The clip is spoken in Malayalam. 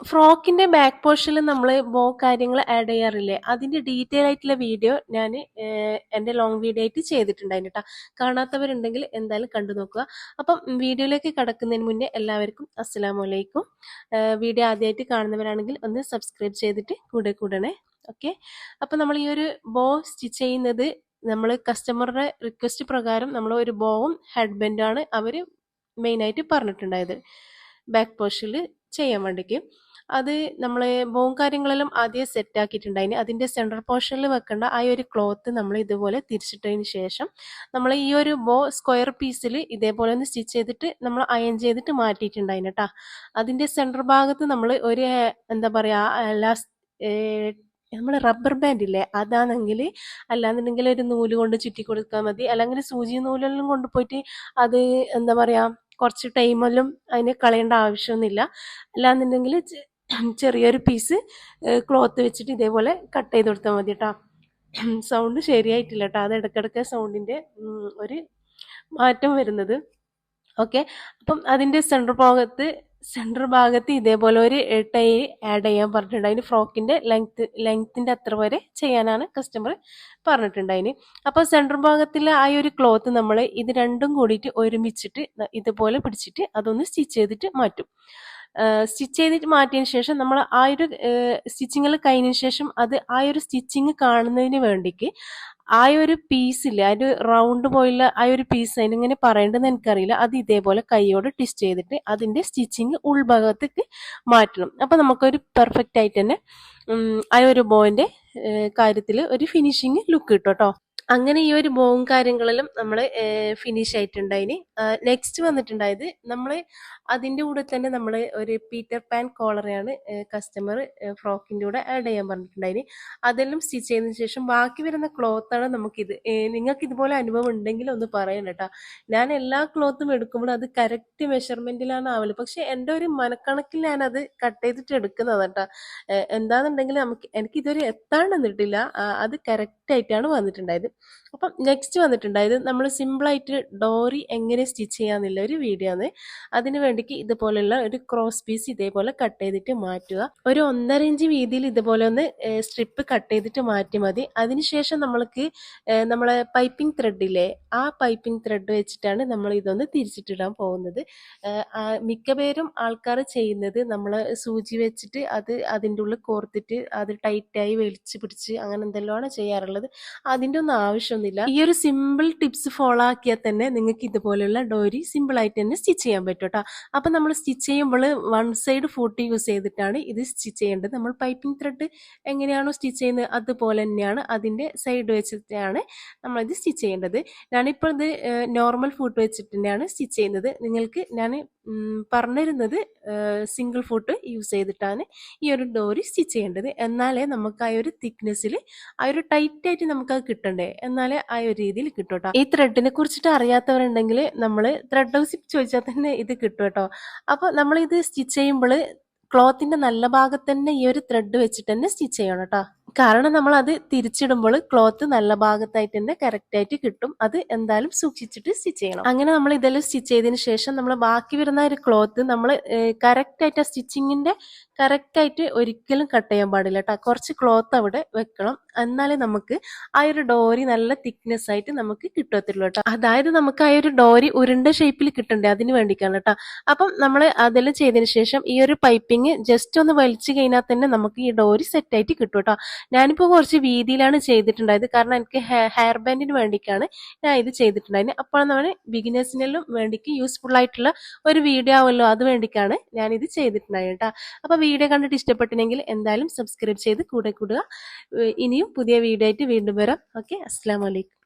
ഫ്രോക്കിന്റെ ബാക്ക് പോർഷനിൽ നമ്മൾ ബോ കാര്യങ്ങൾ ആഡ് ചെയ്യാറില്ലേ, അതിന്റെ ഡീറ്റെയിൽ ആയിട്ടുള്ള വീഡിയോ ഞാൻ എൻ്റെ ലോങ് വീഡിയോ ആയിട്ട് ചെയ്തിട്ടുണ്ടായിരുന്നു കേട്ടോ. കാണാത്തവരുണ്ടെങ്കിൽ എന്തായാലും കണ്ടു നോക്കുക. അപ്പം വീഡിയോയിലേക്ക് കടക്കുന്നതിന് മുന്നേ എല്ലാവർക്കും അസ്സലാമു അലൈക്കും. വീഡിയോ ആദ്യമായിട്ട് കാണുന്നവരാണെങ്കിൽ ഒന്ന് സബ്സ്ക്രൈബ് ചെയ്തിട്ട് കൂടണേ. ഓക്കെ, അപ്പം നമ്മൾ ഈ ഒരു ബോ സ്റ്റിച്ച് ചെയ്യുന്നത് നമ്മൾ കസ്റ്റമറുടെ റിക്വസ്റ്റ് പ്രകാരം നമ്മൾ ഒരു ബോവും ഹെഡ് ബെൻഡാണ് അവർ മെയിനായിട്ട് പറഞ്ഞിട്ടുണ്ടായത് ബാക്ക് പോർഷനിൽ ചെയ്യാൻ വേണ്ടിക്ക്. അത് നമ്മൾ ബോവും കാര്യങ്ങളെല്ലാം ആദ്യം സെറ്റ് ആക്കിയിട്ടുണ്ടായിന്. അതിൻ്റെ സെൻട്രൽ പോർഷനിൽ വെക്കേണ്ട ആ ഒരു ക്ലോത്ത് നമ്മൾ ഇതുപോലെ തിരിച്ചിട്ടതിന് ശേഷം നമ്മൾ ഈ ഒരു ബോ സ്ക്വയർ പീസിൽ ഇതേപോലെ ഒന്ന് സ്റ്റിച്ച് ചെയ്തിട്ട് നമ്മൾ അയൺ ചെയ്തിട്ട് മാറ്റിയിട്ടുണ്ടായിന് കേട്ടോ. അതിൻ്റെ സെൻട്രൽ ഭാഗത്ത് നമ്മൾ ഒരു എന്താ പറയുക നമ്മൾ റബ്ബർ ബാൻഡ് ഇല്ലേ, അതാണെങ്കിൽ അല്ലാന്നുണ്ടെങ്കിൽ ഒരു നൂല് കൊണ്ട് ചുറ്റി കൊടുക്കാൻ മതി. അല്ലെങ്കിൽ സൂചി നൂലെല്ലാം കൊണ്ടുപോയിട്ട് അത് എന്താ പറയുക കുറച്ച് ടൈമെല്ലാം അതിന് കളയേണ്ട ആവശ്യമൊന്നുമില്ല. അല്ലാന്നുണ്ടെങ്കിൽ ചെറിയൊരു പീസ് ക്ലോത്ത് വെച്ചിട്ട് ഇതേപോലെ കട്ട് ചെയ്ത് കൊടുത്താൽ മതി കേട്ടോ. സൗണ്ട് ശരിയായിട്ടില്ല കേട്ടോ, അത് ഇടയ്ക്കിടയ്ക്ക് സൗണ്ടിൻ്റെ ഒരു മാറ്റം വരുന്നത്. ഓക്കെ, അപ്പം അതിൻ്റെ സെൻറ്റർ ഭാഗത്ത് ഇതേപോലെ ഒരു ടൈ ആഡ് ചെയ്യാൻ പറഞ്ഞിട്ടുണ്ട്. അതിന് ഫ്രോക്കിൻ്റെ ലെങ്ത്തിൻ്റെ അത്ര വരെ ചെയ്യാനാണ് കസ്റ്റമർ പറഞ്ഞിട്ടുണ്ടായിന്. അപ്പോൾ സെൻറ്റർ ഭാഗത്തിൽ ആ ഒരു ക്ലോത്ത് നമ്മൾ ഇത് രണ്ടും കൂടിയിട്ട് ഒരുമിച്ചിട്ട് ഇതുപോലെ പിടിച്ചിട്ട് അതൊന്ന് സ്റ്റിച്ച് ചെയ്തിട്ട് മാറ്റും. സ്റ്റിച്ച് ചെയ്തിട്ട് മാറ്റിയതിന് ശേഷം നമ്മൾ ആ ഒരു സ്റ്റിച്ചിങ്ങിൽ കഴിഞ്ഞതിന് ശേഷം അത് ആ ഒരു സ്റ്റിച്ചിങ് കാണുന്നതിന് വേണ്ടിക്ക് ആ ഒരു പീസില്ല, ആ ഒരു റൗണ്ട് പോയുള്ള ആ ഒരു പീസ് അതിനിങ്ങനെ പറയേണ്ടതെന്ന് എനിക്കറിയില്ല, അത് ഇതേപോലെ കൈയോട് ട്വിസ്റ്റ് ചെയ്തിട്ട് അതിൻ്റെ സ്റ്റിച്ചിങ് ഉൾഭാഗത്തേക്ക് മാറ്റണം. അപ്പം നമുക്കൊരു പെർഫെക്റ്റ് ആയിട്ട് തന്നെ ആ ഒരു ബോയിൻ്റെ കാര്യത്തിൽ ഒരു ഫിനിഷിങ് ലുക്ക് കിട്ടും കേട്ടോ. അങ്ങനെ ഈ ഒരു ബോവും കാര്യങ്ങളെല്ലാം നമ്മൾ ഫിനിഷ് ആയിട്ടുണ്ടായിന്. നെക്സ്റ്റ് വന്നിട്ടുണ്ടായത് നമ്മൾ അതിൻ്റെ കൂടെ തന്നെ നമ്മൾ ഒരു പീറ്റർ പാൻ കോളറാണ് കസ്റ്റമർ ഫ്രോക്കിൻ്റെ കൂടെ ആഡ് ചെയ്യാൻ പറഞ്ഞിട്ടുണ്ടായിന്. അതെല്ലാം സ്റ്റിച്ച് ചെയ്തതിന് ശേഷം ബാക്കി വരുന്ന ക്ലോത്താണ് നമുക്കിത്. നിങ്ങൾക്ക് ഇതുപോലെ അനുഭവം ഉണ്ടെങ്കിൽ ഒന്ന് പറയണം കേട്ടോ. ഞാൻ എല്ലാ ക്ലോത്തും എടുക്കുമ്പോഴും അത് കറക്റ്റ് മെഷർമെൻറ്റിലാണ് ആവല്, പക്ഷെ എൻ്റെ ഒരു മനക്കണക്കിൽ ഞാനത് കട്ട് ചെയ്തിട്ട് എടുക്കുന്നതാണ് കേട്ടോ. എന്താണെന്നുണ്ടെങ്കിൽ എനിക്കിതുവരെ എത്താണ്ടെന്നിട്ടില്ല, അത് കറക്റ്റായിട്ടാണ് വന്നിട്ടുണ്ടായത്. അപ്പം നെക്സ്റ്റ് വന്നിട്ടുണ്ടായത് നമ്മൾ സിമ്പിളായിട്ട് ഡോറി എങ്ങനെ സ്റ്റിച്ച് ചെയ്യാന്നുള്ള ഒരു വീഡിയോ ആണ്. അതിന് വേണ്ടിക്ക് ഇതുപോലെയുള്ള ഒരു ക്രോസ് പീസ് ഇതേപോലെ കട്ട് ചെയ്തിട്ട് മാറ്റുക. ഒരു 1.5 ഇഞ്ച് വീതിയിൽ ഇതുപോലെ ഒന്ന് സ്ട്രിപ്പ് കട്ട് ചെയ്തിട്ട് മാറ്റി മതി. അതിനുശേഷം നമ്മൾക്ക് നമ്മളെ പൈപ്പിംഗ് ത്രെഡില്ലേ, ആ പൈപ്പിംഗ് ത്രെഡ് വെച്ചിട്ടാണ് നമ്മൾ ഇതൊന്ന് തിരിച്ചിട്ടിടാൻ പോകുന്നത്. മിക്ക പേരും ആൾക്കാർ ചെയ്യുന്നത് നമ്മൾ സൂചി വെച്ചിട്ട് അത് അതിൻ്റെ ഉള്ളിൽ കോർത്തിട്ട് അത് ടൈറ്റായി വലിച്ചു പിടിച്ച് അങ്ങനെ എന്തെല്ലാമാണ് ചെയ്യാറുള്ളത്. അതിൻ്റെ ഒന്നും ആവശ്യമൊന്നുമില്ല. ഈ ഒരു സിമ്പിൾ ടിപ്സ് ഫോളോ ആക്കിയാൽ തന്നെ നിങ്ങൾക്ക് ഇതുപോലെയുള്ള ഡോരി സിമ്പിൾ ആയിട്ട് തന്നെ സ്റ്റിച്ച് ചെയ്യാൻ പറ്റും കേട്ടോ. അപ്പം നമ്മൾ സ്റ്റിച്ച് ചെയ്യുമ്പോൾ 1 സൈഡ് ഫൂട്ട് യൂസ് ചെയ്തിട്ടാണ് ഇത് സ്റ്റിച്ച് ചെയ്യേണ്ടത്. നമ്മൾ പൈപ്പിംഗ് ത്രെഡ് എങ്ങനെയാണോ സ്റ്റിച്ച് ചെയ്യുന്നത് അതുപോലെ തന്നെയാണ് അതിൻ്റെ സൈഡ് വെച്ചിട്ടാണ് നമ്മളിത് സ്റ്റിച്ച് ചെയ്യേണ്ടത്. ഞാനിപ്പോൾ ഇത് നോർമൽ ഫൂട്ട് വെച്ചിട്ട് തന്നെയാണ് സ്റ്റിച്ച് ചെയ്യുന്നത്. നിങ്ങൾക്ക് ഞാൻ പറഞ്ഞിരുന്നത് സിംഗിൾ ഫൂട്ട് യൂസ് ചെയ്തിട്ടാണ് ഈ ഒരു ഡോറി സ്റ്റിച്ച് ചെയ്യേണ്ടത്. എന്നാലേ നമുക്ക് ആ ഒരു തിക്നെസ്സിൽ ആ ഒരു ടൈറ്റായിട്ട് നമുക്കത് കിട്ടണ്ടേ, എന്നാലേ ആ ഒരു രീതിയിൽ കിട്ടും കേട്ടോ. ഈ ത്രെഡിനെ കുറിച്ചിട്ട് അറിയാത്തവരുണ്ടെങ്കിൽ നമ്മൾ ത്രെഡ് ഹൗസിൽ ചോദിച്ചാൽ തന്നെ ഇത് കിട്ടും കേട്ടോ. അപ്പോൾ നമ്മളിത് സ്റ്റിച്ച് ചെയ്യുമ്പോൾ ക്ലോത്തിന്റെ നല്ല ഭാഗത്ത് തന്നെ ഈ ഒരു ത്രെഡ് വെച്ചിട്ട് തന്നെ സ്റ്റിച്ച് ചെയ്യണം കേട്ടോ. കാരണം നമ്മൾ അത് തിരിച്ചിടുമ്പോൾ ക്ലോത്ത് നല്ല ഭാഗത്തായിട്ട് തന്നെ കറക്റ്റ് ആയിട്ട് കിട്ടും. അത് എന്തായാലും സൂക്ഷിച്ചിട്ട് സ്റ്റിച്ച് ചെയ്യണം. അങ്ങനെ നമ്മൾ ഇതെല്ലാം സ്റ്റിച്ച് ചെയ്തതിന് ശേഷം നമ്മൾ ബാക്കി വരുന്ന ഒരു ക്ലോത്ത് നമ്മൾ കറക്റ്റ് ആയിട്ട് ആ സ്റ്റിച്ചിങ്ങിന്റെ കറക്റ്റ് ആയിട്ട് ഒരിക്കലും കട്ട് ചെയ്യാൻ പാടില്ല കേട്ടോ. കുറച്ച് ക്ലോത്ത് അവിടെ വെക്കണം, എന്നാലേ നമുക്ക് ആ ഒരു ഡോറി നല്ല തിക്നെസ് ആയിട്ട് നമുക്ക് കിട്ടത്തുള്ളൂ കേട്ടോ. അതായത് നമുക്ക് ആ ഒരു ഡോറി ഉരുണ്ട ഷേപ്പിൽ കിട്ടണ്ടേ, അതിന് വേണ്ടിക്കാണ് കേട്ടോ. അപ്പം നമ്മൾ അതെല്ലാം ചെയ്തതിന് ശേഷം ഈ ഒരു പൈപ്പിംഗ് ജസ്റ്റ് ഒന്ന് വലിച്ചു കഴിഞ്ഞാൽ തന്നെ നമുക്ക് ഈ ഡോറി സെറ്റ് ആയിട്ട് കിട്ടും കേട്ടോ. ഞാനിപ്പോൾ കുറച്ച് വീതിയിലാണ് ചെയ്തിട്ടുണ്ടായത്, കാരണം എനിക്ക് ഹെയർ ബാൻഡിന് വേണ്ടിയിട്ടാണ് ഞാൻ ഇത് ചെയ്തിട്ടുണ്ടായത്. അപ്പോൾ നമ്മൾ ബിഗിനേഴ്സിനെല്ലാം വേണ്ടിക്ക് യൂസ്ഫുൾ ആയിട്ടുള്ള ഒരു വീഡിയോ ആവുമല്ലോ, അത് വേണ്ടിക്കാണ് ഞാനിത് ചെയ്തിട്ടുണ്ടായത് കേട്ടോ. അപ്പോൾ വീഡിയോ കണ്ടിട്ട് ഇഷ്ടപ്പെട്ടില്ലെങ്കിൽ എന്തായാലും സബ്സ്ക്രൈബ് ചെയ്ത് കൂടെ കൂടുക. ഇനിയും പുതിയ വീഡിയോ ആയിട്ട് വീണ്ടും വരാം. ഓക്കെ, അസ്സലാമു അലൈക്കും.